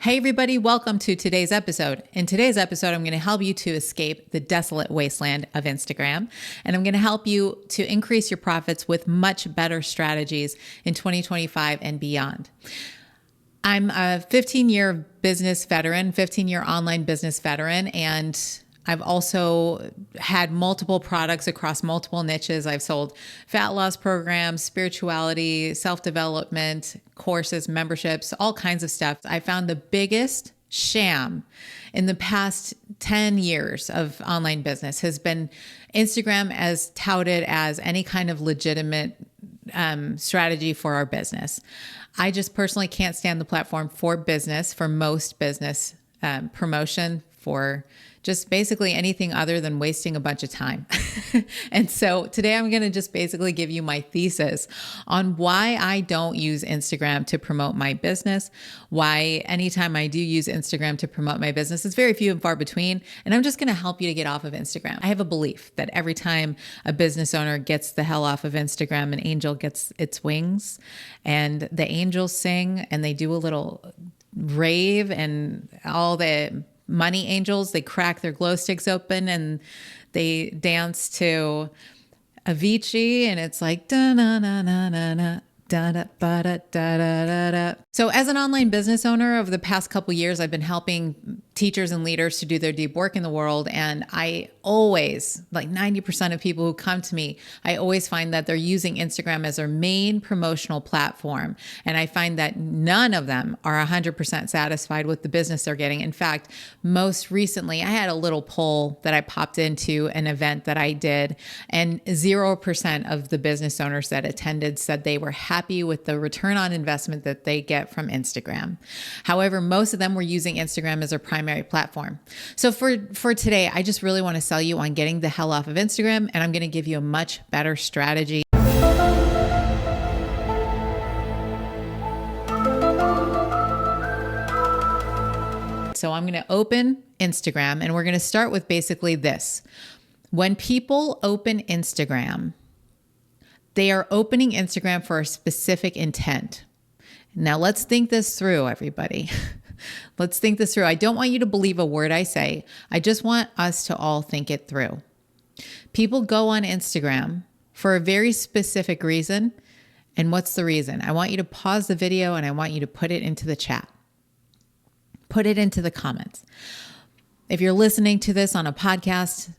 Hey everybody, welcome to today's episode. In today's episode, I'm going to help you to escape the desolate wasteland of Instagram, and I'm going to help you to increase your profits with much better strategies in 2025 and beyond. I'm a 15-year business veteran, 15-year online business veteran, and I've also had multiple products across multiple niches. I've sold fat loss programs, spirituality, self-development, courses, memberships, all kinds of stuff. I found the biggest sham in the past 10 years of online business has been Instagram as touted as any kind of legitimate strategy for our business. I just personally can't stand the platform for business, for most business promotion, for just basically anything other than wasting a bunch of time. And so today I'm going to just basically give you my thesis on why I don't use Instagram to promote my business, why anytime I do use Instagram to promote my business, it's very few and far between. And I'm just going to help you to get off of Instagram. I have a belief that every time a business owner gets the hell off of Instagram, an angel gets its wings, and the angels sing and they do a little rave, and all the money angels, they crack their glow sticks open and they dance to Avicii, and it's like da na na na na na da da ba da da da da. So as an online business owner over the past couple years, I've been helping teachers and leaders to do their deep work in the world. And I always, like 90% of people who come to me, I always find that they're using Instagram as their main promotional platform. And I find that none of them are 100% satisfied with the business they're getting. In fact, most recently, I had a little poll that I popped into an event that I did, and 0% of the business owners that attended said they were happy with the return on investment that they get from Instagram. However, most of them were using Instagram as their primary platform. So for today, I just really want to sell you on getting the hell off of Instagram, and I'm going to give you a much better strategy. So I'm going to open Instagram, and we're going to start with basically this. When people open Instagram, they are opening Instagram for a specific intent. Now let's think this through, everybody. Let's think this through. I don't want you to believe a word I say. I just want us to all think it through. People go on Instagram for a very specific reason. And what's the reason? I want you to pause the video and I want you to put it into the chat. Put it into the comments. If you're listening to this on a podcast,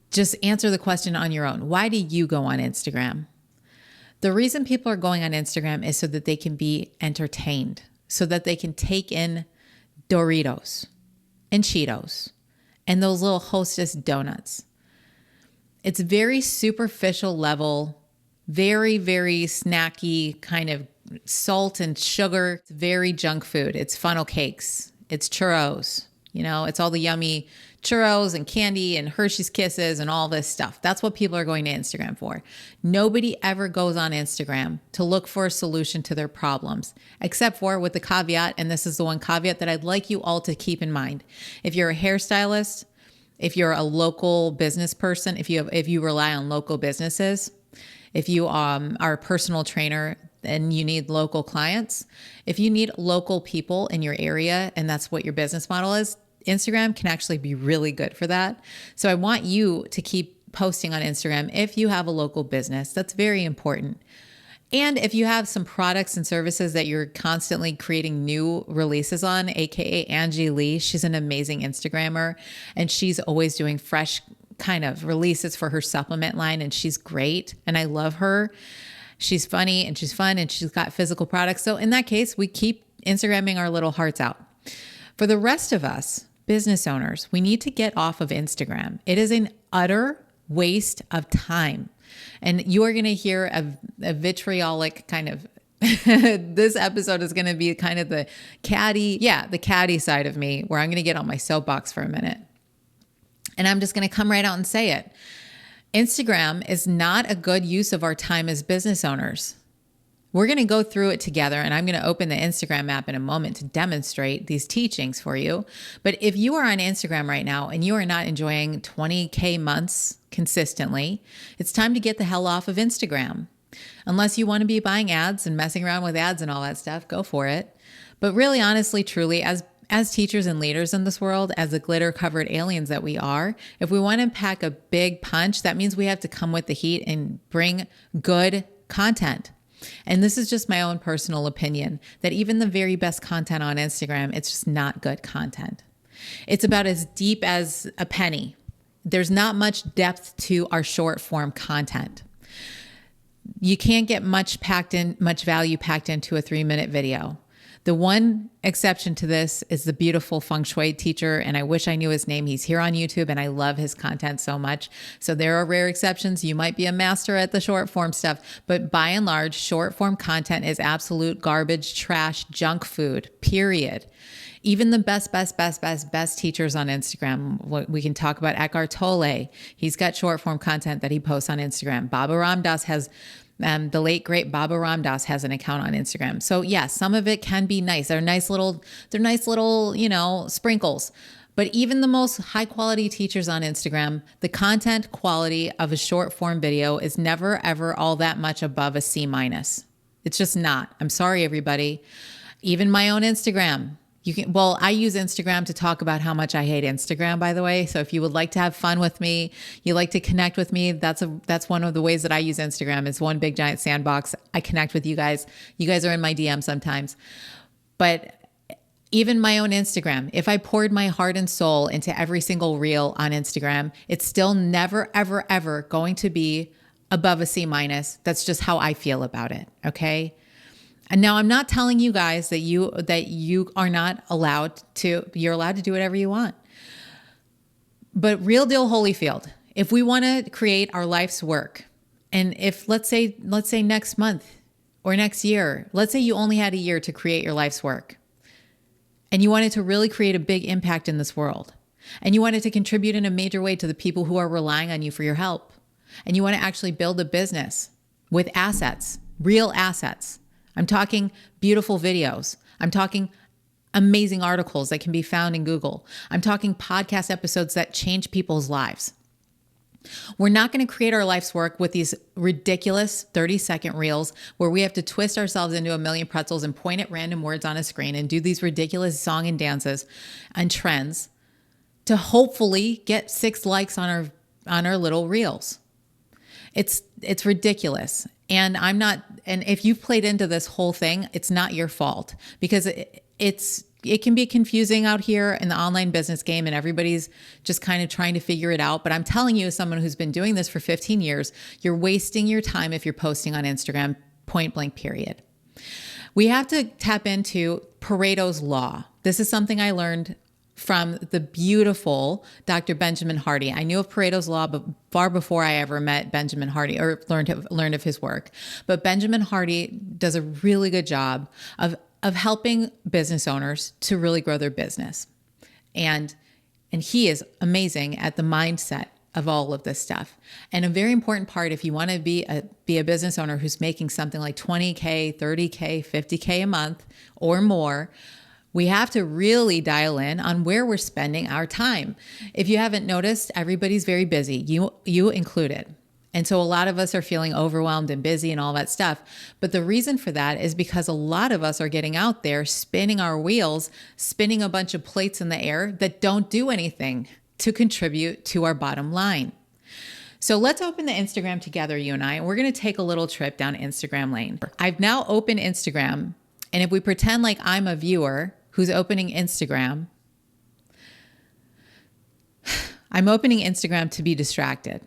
just answer the question on your own. Why do you go on Instagram? The reason people are going on Instagram is so that they can be entertained, so that they can take in Doritos and Cheetos and those little Hostess donuts. It's very superficial level, very, very snacky kind of salt and sugar. It's very junk food. It's funnel cakes. It's churros. It's all the yummy churros and candy and Hershey's Kisses and all this stuff. That's what people are going to Instagram for. Nobody ever goes on Instagram to look for a solution to their problems, except for with the caveat, and this is the one caveat that I'd like you all to keep in mind. If you're a hairstylist, if you're a local business person, if you rely on local businesses, if you are a personal trainer, and you need local clients, if you need local people in your area, and that's what your business model is, Instagram can actually be really good for that. So I want you to keep posting on Instagram if you have a local business. That's very important. And if you have some products and services that you're constantly creating new releases on, AKA Angie Lee, she's an amazing Instagrammer, and she's always doing fresh kind of releases for her supplement line, and she's great. And I love her. She's funny and she's fun and she's got physical products. So in that case, we keep Instagramming our little hearts out. For the rest of us, business owners, we need to get off of Instagram. It is an utter waste of time. And you are going to hear a vitriolic kind of, this episode is going to be kind of the catty side of me, where I'm going to get on my soapbox for a minute. And I'm just going to come right out and say it. Instagram is not a good use of our time as business owners. We're going to go through it together, and I'm going to open the Instagram app in a moment to demonstrate these teachings for you. But if you are on Instagram right now and you are not enjoying 20K months consistently, it's time to get the hell off of Instagram. Unless you want to be buying ads and messing around with ads and all that stuff, go for it. But really, honestly, truly, as as teachers and leaders in this world, as the glitter covered aliens that we are, if we want to pack a big punch, that means we have to come with the heat and bring good content. And this is just my own personal opinion, that even the very best content on Instagram, it's just not good content. It's about as deep as a penny. There's not much depth to our short form content. You can't get much value packed into a 3-minute video. The one exception to this is the beautiful feng shui teacher, and I wish I knew his name. He's here on YouTube, and I love his content so much. So there are rare exceptions. You might be a master at the short form stuff, but by and large, short form content is absolute garbage, trash, junk food, period. Even the best teachers on Instagram, we can talk about Eckhart Tolle. He's got short form content that he posts on Instagram. Baba Ram Dass has the late great Baba Ram Dass has an account on Instagram. So yeah, some of it can be nice. They're nice little, sprinkles. But even the most high quality teachers on Instagram, the content quality of a short form video is never ever all that much above a C-. It's just not. I'm sorry, everybody. Even my own Instagram. I use Instagram to talk about how much I hate Instagram, by the way. So if you would like to have fun with me, you like to connect with me, that's one of the ways that I use Instagram. It's one big giant sandbox. I connect with you guys. You guys are in my DM sometimes. But even my own Instagram, if I poured my heart and soul into every single reel on Instagram, it's still never, ever, ever going to be above a C-. That's just how I feel about it. Okay. And now I'm not telling you guys that you are not allowed to, you're allowed to do whatever you want. But real deal Holyfield, if we want to create our life's work, and if let's say next month or next year, let's say you only had a year to create your life's work, and you wanted to really create a big impact in this world, and you wanted to contribute in a major way to the people who are relying on you for your help, and you want to actually build a business with assets, real assets. I'm talking beautiful videos. I'm talking amazing articles that can be found in Google. I'm talking podcast episodes that change people's lives. We're not going to create our life's work with these ridiculous 30-second reels where we have to twist ourselves into a million pretzels and point at random words on a screen and do these ridiculous song and dances and trends to hopefully get 6 likes on our little reels. It's ridiculous. And if you've played into this whole thing, it's not your fault, because it can be confusing out here in the online business game, and everybody's just kind of trying to figure it out. But I'm telling you, as someone who's been doing this for 15 years, you're wasting your time if you're posting on Instagram, point blank, period. We have to tap into Pareto's law. This is something I learned from the beautiful Dr. Benjamin Hardy. I knew of Pareto's law far before I ever met Benjamin Hardy or learned of his work. But Benjamin Hardy does a really good job of helping business owners to really grow their business. And he is amazing at the mindset of all of this stuff. And a very important part, if you want to be a business owner who's making something like $20K, $30K, $50K a month or more, we have to really dial in on where we're spending our time. If you haven't noticed, everybody's very busy, you included. And so a lot of us are feeling overwhelmed and busy and all that stuff. But the reason for that is because a lot of us are getting out there, spinning our wheels, spinning a bunch of plates in the air that don't do anything to contribute to our bottom line. So let's open the Instagram together, you and I, and we're going to take a little trip down Instagram lane. I've now opened Instagram. And if we pretend like I'm a viewer who's opening Instagram, I'm opening Instagram to be distracted.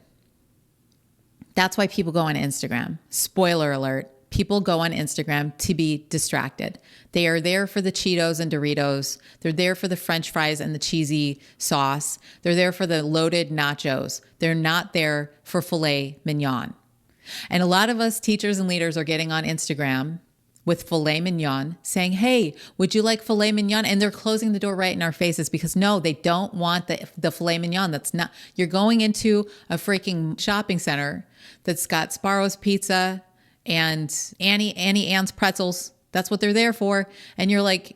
That's why people go on Instagram. Spoiler alert, people go on Instagram to be distracted. They are there for the Cheetos and Doritos. They're there for the French fries and the cheesy sauce. They're there for the loaded nachos. They're not there for filet mignon. And a lot of us teachers and leaders are getting on Instagram with filet mignon saying, hey, would you like filet mignon? And they're closing the door right in our faces because no, they don't want the filet mignon. That's not, you're going into a freaking shopping center that's got Sparrow's Pizza and Annie Ann's pretzels. That's what they're there for. And you're like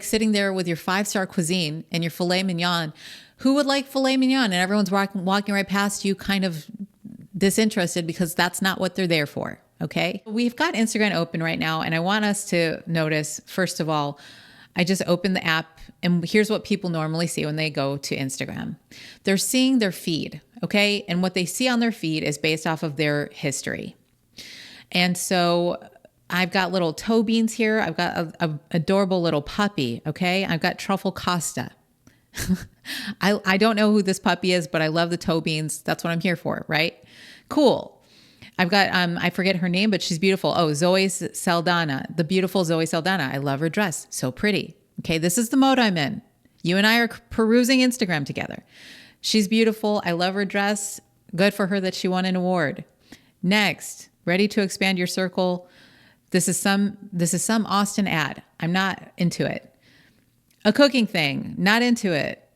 sitting there with your 5-star cuisine and your filet mignon. Who would like filet mignon? And everyone's walking right past you kind of disinterested because that's not what they're there for. Okay. We've got Instagram open right now. And I want us to notice, first of all, I just opened the app, and here's what people normally see when they go to Instagram. They're seeing their feed, okay? And what they see on their feed is based off of their history. And so I've got little toe beans here. I've got a adorable little puppy, okay? I've got Truffle Costa. I don't know who this puppy is, but I love the toe beans. That's what I'm here for, right? Cool. I've got, I forget her name, but she's beautiful. Oh, Zoe Saldana, the beautiful Zoe Saldana. I love her dress. So pretty. Okay, this is the mode I'm in. You and I are perusing Instagram together. She's beautiful. I love her dress. Good for her that she won an award. Next, ready to expand your circle. This is some Austin ad. I'm not into it. A cooking thing, not into it.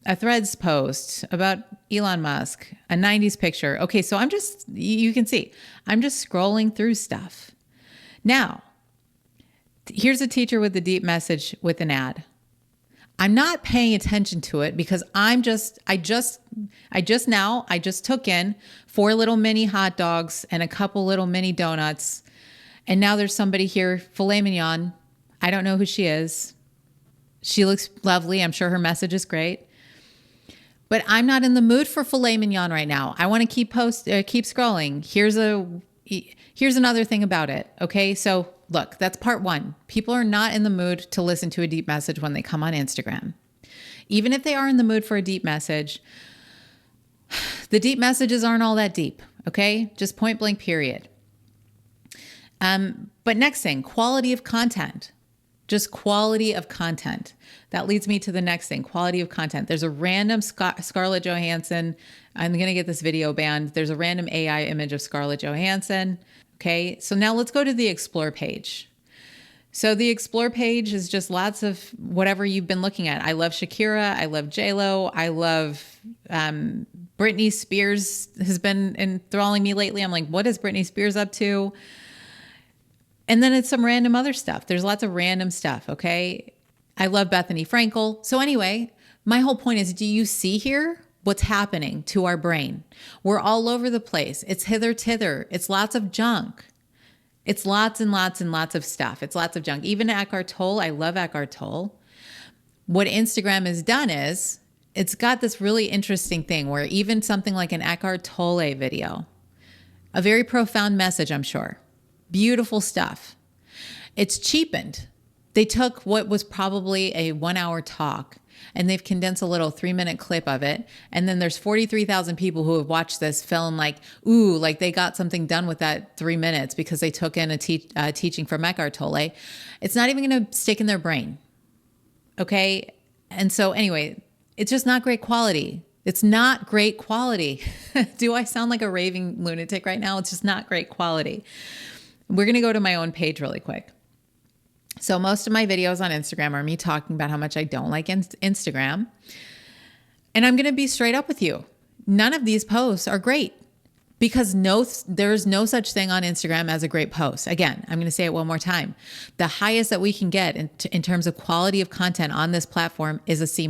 A Threads post about Elon Musk, a 90s picture. Okay, so you can see, I'm just scrolling through stuff. Now, here's a teacher with a deep message with an ad. I'm not paying attention to it because I just took in 4 little mini hot dogs and a couple little mini donuts. And now there's somebody here, filet mignon. I don't know who she is. She looks lovely. I'm sure her message is great. But I'm not in the mood for filet mignon right now. I want to keep scrolling. Here's another thing about it. Okay, so look, that's part 1. People are not in the mood to listen to a deep message when they come on Instagram. Even if they are in the mood for a deep message, the deep messages aren't all that deep. Okay, just point blank period. But next thing, quality of content. Just quality of content. That leads me to the next thing, quality of content. There's a random Scarlett Johansson. I'm going to get this video banned. There's a random AI image of Scarlett Johansson. Okay, so now let's go to the Explore page. So the Explore page is just lots of whatever you've been looking at. I love Shakira. I love J-Lo. I love Britney Spears has been enthralling me lately. I'm like, what is Britney Spears up to? And then it's some random other stuff. There's lots of random stuff, okay? I love Bethany Frankel. So anyway, my whole point is, do you see here what's happening to our brain? We're all over the place. It's hither-tither. It's lots of junk. It's lots and lots and lots of stuff. It's lots of junk. Even Eckhart Tolle, I love Eckhart Tolle. What Instagram has done is it's got this really interesting thing where even something like an Eckhart Tolle video, a very profound message, I'm sure. Beautiful stuff. It's cheapened. They took what was probably a 1-hour talk and they've condensed a little 3-minute clip of it. And then there's 43,000 people who have watched this film like, ooh, like they got something done with that 3 minutes because they took in a teaching from Eckhart Tolle. It's not even going to stick in their brain. Okay. And so anyway, it's just not great quality. It's not great quality. Do I sound like a raving lunatic right now? It's just not great quality. We're going to go to my own page really quick. So most of my videos on Instagram are me talking about how much I don't like Instagram. And I'm going to be straight up with you. None of these posts are great because there's no such thing on Instagram as a great post. Again, I'm going to say it one more time. The highest that we can get in terms of quality of content on this platform is a C-.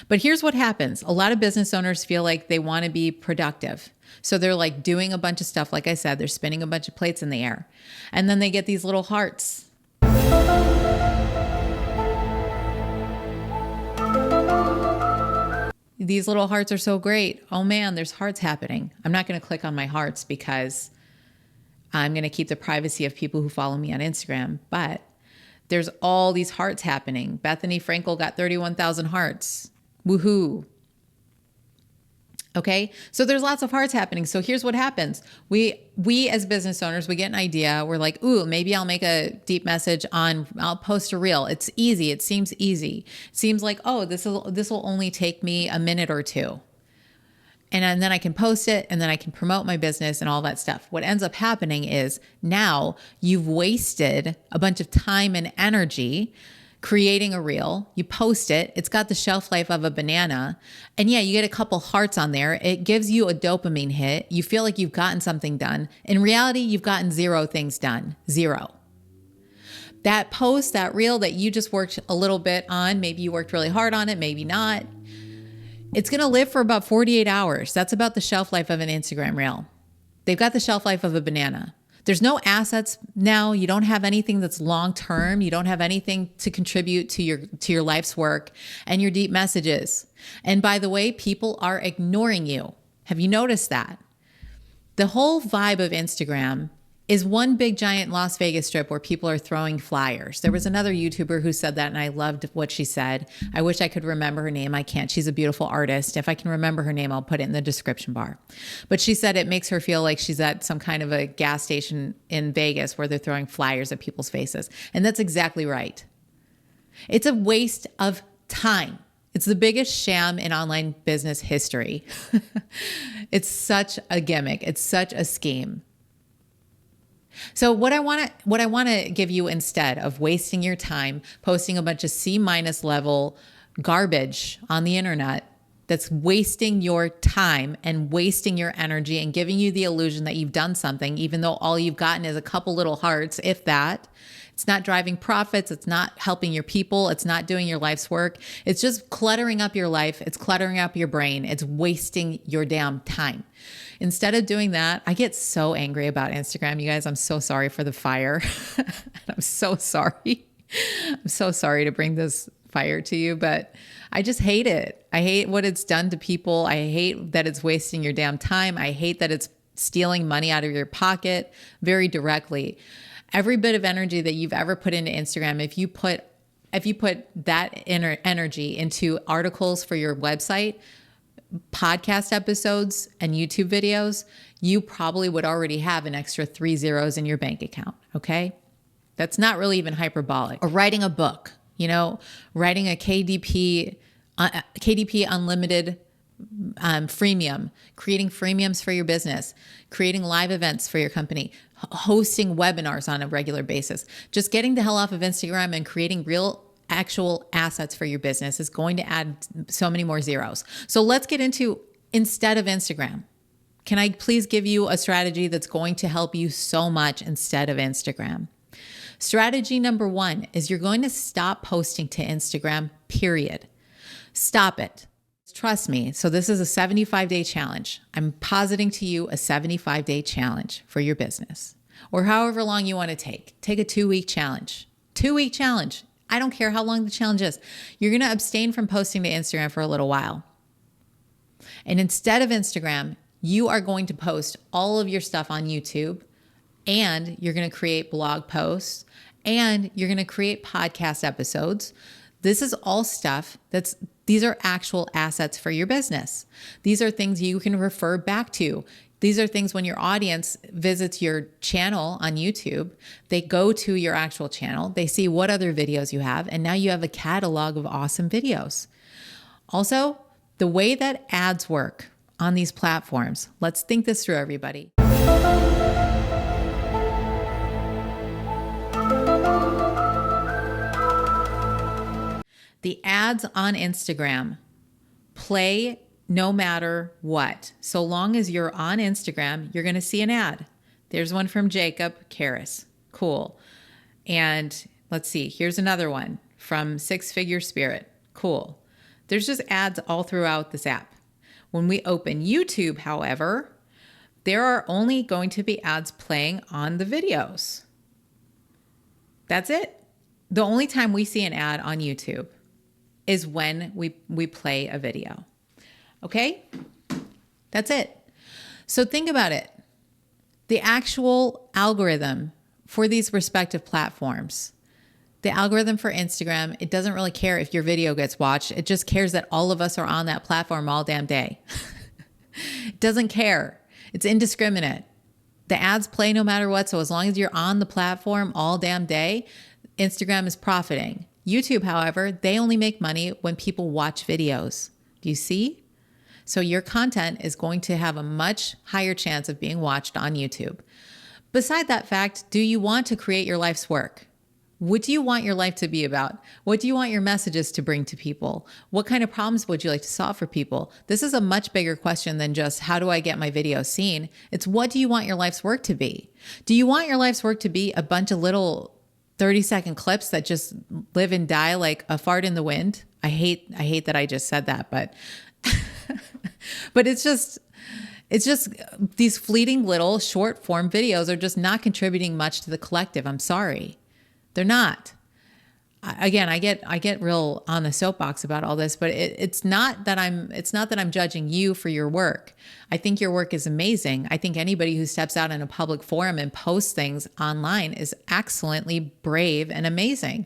But here's what happens. A lot of business owners feel like they want to be productive. So they're like doing a bunch of stuff. Like I said, they're spinning a bunch of plates in the air. And then they get these little hearts. These little hearts are so great. Oh man, there's hearts happening. I'm not going to click on my hearts because I'm going to keep the privacy of people who follow me on Instagram. But there's all these hearts happening. Bethany Frankel got 31,000 hearts. Woohoo. Okay. So there's lots of hearts happening. So here's what happens. We as business owners, we get an idea. We're like, ooh, maybe I'll make a deep message I'll post a reel. It's easy. It seems easy. It seems like, oh, this will only take me a minute or two. And then I can post it and then I can promote my business and all that stuff. What ends up happening is now you've wasted a bunch of time and energy creating a reel. You post it. It's got the shelf life of a banana. And yeah, you get a couple hearts on there. It gives you a dopamine hit. You feel like you've gotten something done. In reality, you've gotten 0 things done. 0. That post, that reel that you just worked a little bit on, maybe you worked really hard on it, maybe not. It's going to live for about 48 hours. That's about the shelf life of an Instagram reel. They've got the shelf life of a banana. There's no assets now. You don't have anything that's long-term. You don't have anything to contribute to your life's work and your deep messages. And by the way, people are ignoring you. Have you noticed that? The whole vibe of Instagram is one big giant Las Vegas strip where people are throwing flyers. There was another YouTuber who said that, and I loved what she said. I wish I could remember her name. I can't. She's a beautiful artist. If I can remember her name, I'll put it in the description bar. But she said it makes her feel like she's at some kind of a gas station in Vegas where they're throwing flyers at people's faces. And that's exactly right. It's a waste of time. It's the biggest sham in online business history. It's such a gimmick. It's such a scheme. So what I want to give you instead of wasting your time posting a bunch of C- level garbage on the internet that's wasting your time and wasting your energy and giving you the illusion that you've done something, even though all you've gotten is a couple little hearts, if that. It's not driving profits. It's not helping your people. It's not doing your life's work. It's just cluttering up your life. It's cluttering up your brain. It's wasting your damn time. Instead of doing that, I get so angry about Instagram. You guys, I'm so sorry for the fire. I'm so sorry. I'm so sorry to bring this fire to you, but I just hate it. I hate what it's done to people. I hate that it's wasting your damn time. I hate that it's stealing money out of your pocket very directly. Every bit of energy that you've ever put into Instagram, if you put that energy into articles for your website, podcast episodes, and YouTube videos, you probably would already have an extra 3 zeros in your bank account. Okay. That's not really even hyperbolic. Or writing a book, writing a KDP unlimited freemium, creating freemiums for your business, creating live events for your company, hosting webinars on a regular basis. Just getting the hell off of Instagram and creating real actual assets for your business is going to add so many more zeros. So let's get into, instead of Instagram, can I please give you a strategy that's going to help you so much instead of Instagram? Strategy number 1 is you're going to stop posting to Instagram, period. Stop it. Trust me. So this is a 75-day challenge. I'm positing to you a 75-day challenge for your business, or however long you want to take. Take a 2-week challenge. 2-week challenge. I don't care how long the challenge is. You're going to abstain from posting to Instagram for a little while. And instead of Instagram, you are going to post all of your stuff on YouTube, and you're going to create blog posts, and you're going to create podcast episodes. This is all stuff these are actual assets for your business. These are things you can refer back to. These are things when your audience visits your channel on YouTube, they go to your actual channel, they see what other videos you have, and now you have a catalog of awesome videos. Also, the way that ads work on these platforms, let's think this through, everybody. The ads on Instagram play no matter what. So long as you're on Instagram, you're going to see an ad. There's one from Jacob Karras. Cool. And let's see, here's another one from Six Figure Spirit. Cool. There's just ads all throughout this app. When we open YouTube, however, there are only going to be ads playing on the videos. That's it. The only time we see an ad on YouTube is when we play a video. Okay? That's it. So think about it. The actual algorithm for these respective platforms, the algorithm for Instagram, it doesn't really care if your video gets watched. It just cares that all of us are on that platform all damn day. It doesn't care. It's indiscriminate. The ads play no matter what. So as long as you're on the platform all damn day, Instagram is profiting. YouTube, however, they only make money when people watch videos. Do you see? So your content is going to have a much higher chance of being watched on YouTube. Beside that fact, do you want to create your life's work? What do you want your life to be about? What do you want your messages to bring to people? What kind of problems would you like to solve for people? This is a much bigger question than just how do I get my video seen? It's what do you want your life's work to be? Do you want your life's work to be a bunch of little 30-second clips that just live and die like a fart in the wind? I hate that I just said that, but but it's It's just these fleeting little short form videos are just not contributing much to the collective. I'm sorry. They're not. Again, I get real on the soapbox about all this, but it's not that I'm judging you for your work. I think your work is amazing. I think anybody who steps out in a public forum and posts things online is excellently brave and amazing.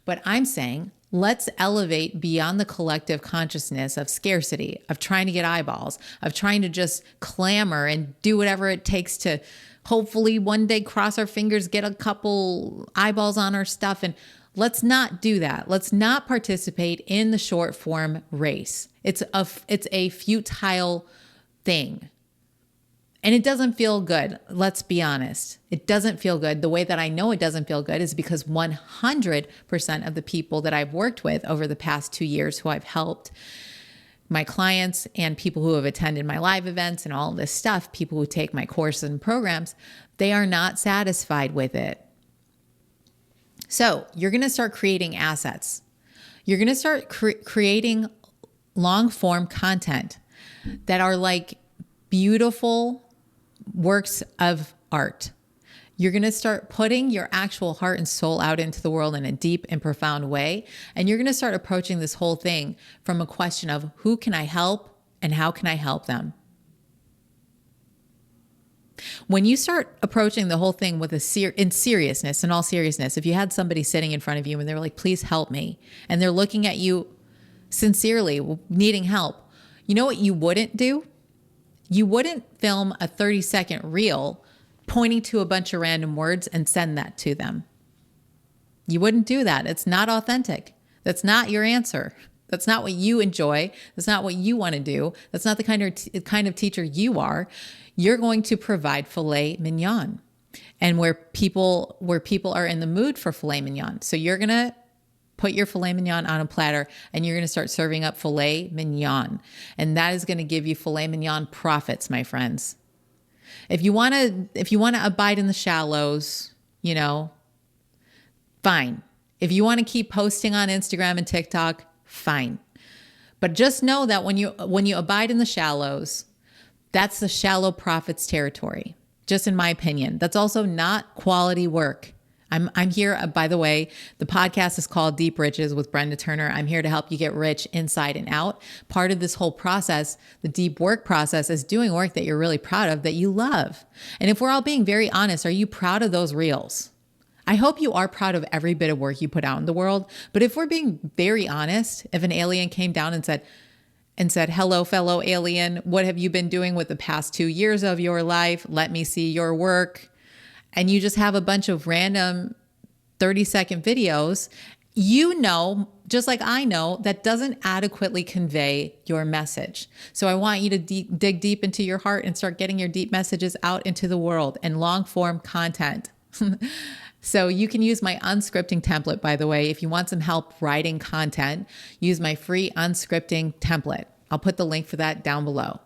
But I'm saying, let's elevate beyond the collective consciousness of scarcity, of trying to get eyeballs, of trying to just clamor and do whatever it takes to hopefully one day cross our fingers, get a couple eyeballs on our stuff. And let's not do that. Let's not participate in the short form race. It's a futile thing. And it doesn't feel good. Let's be honest. It doesn't feel good. The way that I know it doesn't feel good is because 100% of the people that I've worked with over the past 2 years who I've helped, my clients and people who have attended my live events and all of this stuff, people who take my courses and programs, they are not satisfied with it. So you're going to start creating assets. You're going to start creating long form content that are like beautiful works of art. You're going to start putting your actual heart and soul out into the world in a deep and profound way. And you're going to start approaching this whole thing from a question of who can I help and how can I help them? When you start approaching the whole thing with in all seriousness, if you had somebody sitting in front of you and they were like, please help me, and they're looking at you sincerely, needing help, you know what you wouldn't do? You wouldn't film a 30-second reel pointing to a bunch of random words and send that to them. You wouldn't do that. It's not authentic. That's not your answer. That's not what you enjoy. That's not what you want to do. That's not the kind of teacher you are. You're going to provide filet mignon, and where people are in the mood for filet mignon. So you're going to put your filet mignon on a platter and you're going to start serving up filet mignon. And that is going to give you filet mignon profits, my friends. If you want to abide in the shallows, fine. If you want to keep posting on Instagram and TikTok, fine. But just know that when you abide in the shallows, that's the shallow profits territory, just in my opinion. That's also not quality work. I'm here, by the way, the podcast is called Deep Riches with Brenda Turner. I'm here to help you get rich inside and out. Part of this whole process, the deep work process, is doing work that you're really proud of, that you love. And if we're all being very honest, are you proud of those reels? I hope you are proud of every bit of work you put out in the world. But if we're being very honest, if an alien came down and said, hello, fellow alien, what have you been doing with the past 2 years of your life? Let me see your work. And you just have a bunch of random 30-second videos, just like I know, that doesn't adequately convey your message. So I want you to dig deep into your heart and start getting your deep messages out into the world and long form content. So you can use my unscripting template, by the way. If you want some help writing content, use my free unscripting template. I'll put the link for that down below.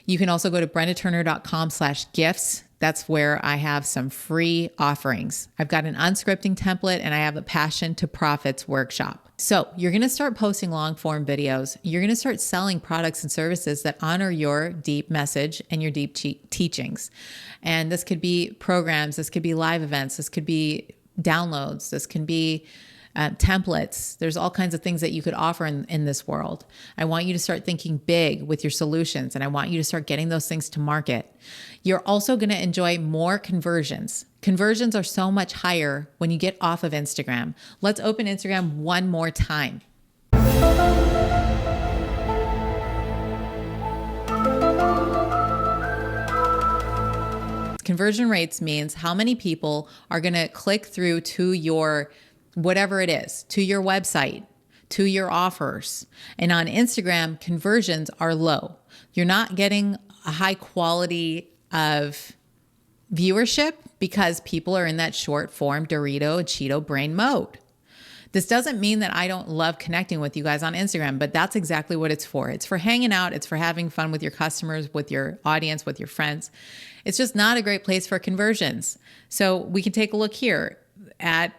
You can also go to brendaturner.com/gifts. That's where I have some free offerings. I've got an unscripting template and I have a Passion to Profits workshop. So you're going to start posting long form videos. You're going to start selling products and services that honor your deep message and your deep teachings. And this could be programs. This could be live events. This could be downloads. This can be templates. There's all kinds of things that you could offer in this world. I want you to start thinking big with your solutions, and I want you to start getting those things to market. You're also going to enjoy more conversions. Conversions are so much higher when you get off of Instagram. Let's open Instagram one more time. Conversion rates means how many people are going to click through to your whatever it is, to your website, to your offers. And on Instagram, conversions are low. You're not getting a high quality of viewership because people are in that short form Dorito and Cheeto brain mode. This doesn't mean that I don't love connecting with you guys on Instagram, but that's exactly what it's for. It's for hanging out. It's for having fun with your customers, with your audience, with your friends. It's just not a great place for conversions. So we can take a look here at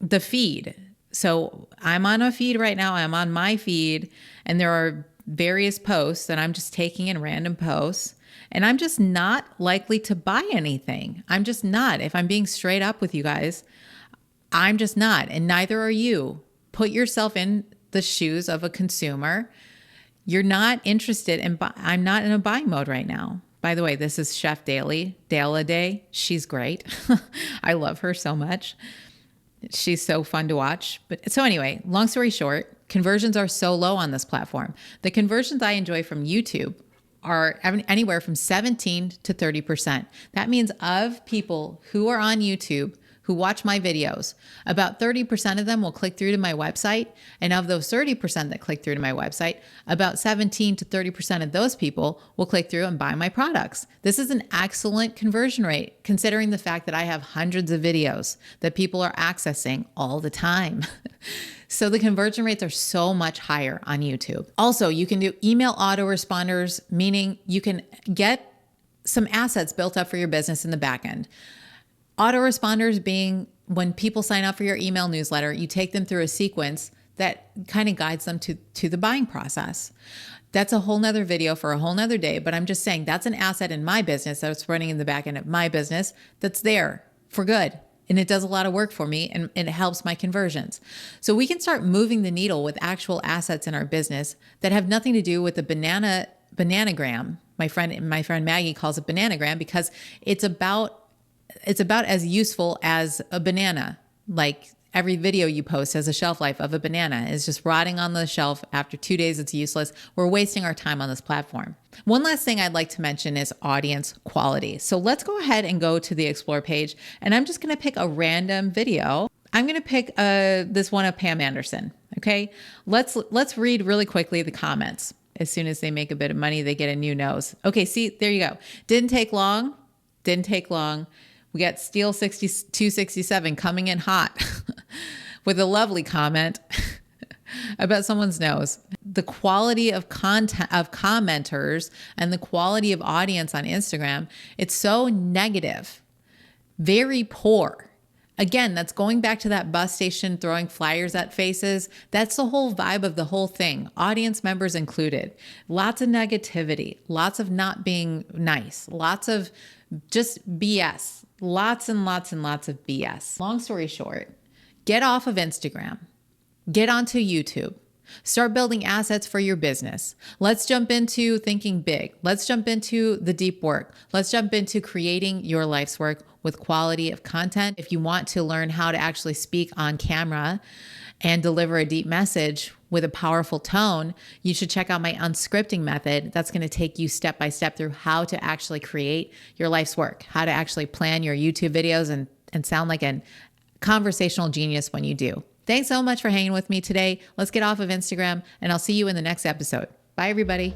the feed. So I'm on a feed right now. I'm on my feed and there are various posts and I'm just taking in random posts. And I'm just not likely to buy anything. I'm just not. If I'm being straight up with you guys, I'm just not. And neither are you. Put yourself in the shoes of a consumer. You're not interested in, I'm not in a buying mode right now. By the way, this is Chef Dale Day. She's great. I love her so much. She's so fun to watch. But so anyway, long story short, conversions are so low on this platform. The conversions I enjoy from YouTube are anywhere from 17 to 30%. That means of people who are on YouTube who watch my videos, about 30% of them will click through to my website. And of those 30% that click through to my website, about 17 to 30% of those people will click through and buy my products. This is an excellent conversion rate, considering the fact that I have hundreds of videos that people are accessing all the time. So the conversion rates are so much higher on YouTube. Also, you can do email autoresponders, meaning you can get some assets built up for your business in the back end. Autoresponders being when people sign up for your email newsletter, you take them through a sequence that kind of guides them to the buying process. That's a whole nother video for a whole nother day, but I'm just saying that's an asset in my business that's running in the back end of my business that's there for good. And it does a lot of work for me and it helps my conversions. So we can start moving the needle with actual assets in our business that have nothing to do with the bananagram. My friend Maggie calls it bananagram because it's about as useful as a banana. Like every video you post has a shelf life of a banana. It's just rotting on the shelf. After 2 days, it's useless. We're wasting our time on this platform. One last thing I'd like to mention is audience quality. So let's go ahead and go to the Explore page. And I'm just going to pick a random video. I'm going to pick this one of Pam Anderson. Okay, let's read really quickly the comments. As soon as they make a bit of money, they get a new nose. Okay, see, there you go. Didn't take long. We got Steel 267 coming in hot with a lovely comment about someone's nose. The quality of content of commenters and the quality of audience on Instagram, it's so negative, very poor. Again, that's going back to that bus station throwing flyers at faces. That's the whole vibe of the whole thing, audience members included. Lots of negativity, lots of not being nice, lots of just BS. Lots and lots and lots of BS. Long story short, get off of Instagram, get onto YouTube, start building assets for your business. Let's jump into thinking big. Let's jump into the deep work. Let's jump into creating your life's work with quality of content. If you want to learn how to actually speak on camera and deliver a deep message with a powerful tone, you should check out my unscripting method. That's going to take you step by step through how to actually create your life's work, how to actually plan your YouTube videos and sound like a conversational genius when you do. Thanks so much for hanging with me today. Let's get off of Instagram and I'll see you in the next episode. Bye, everybody.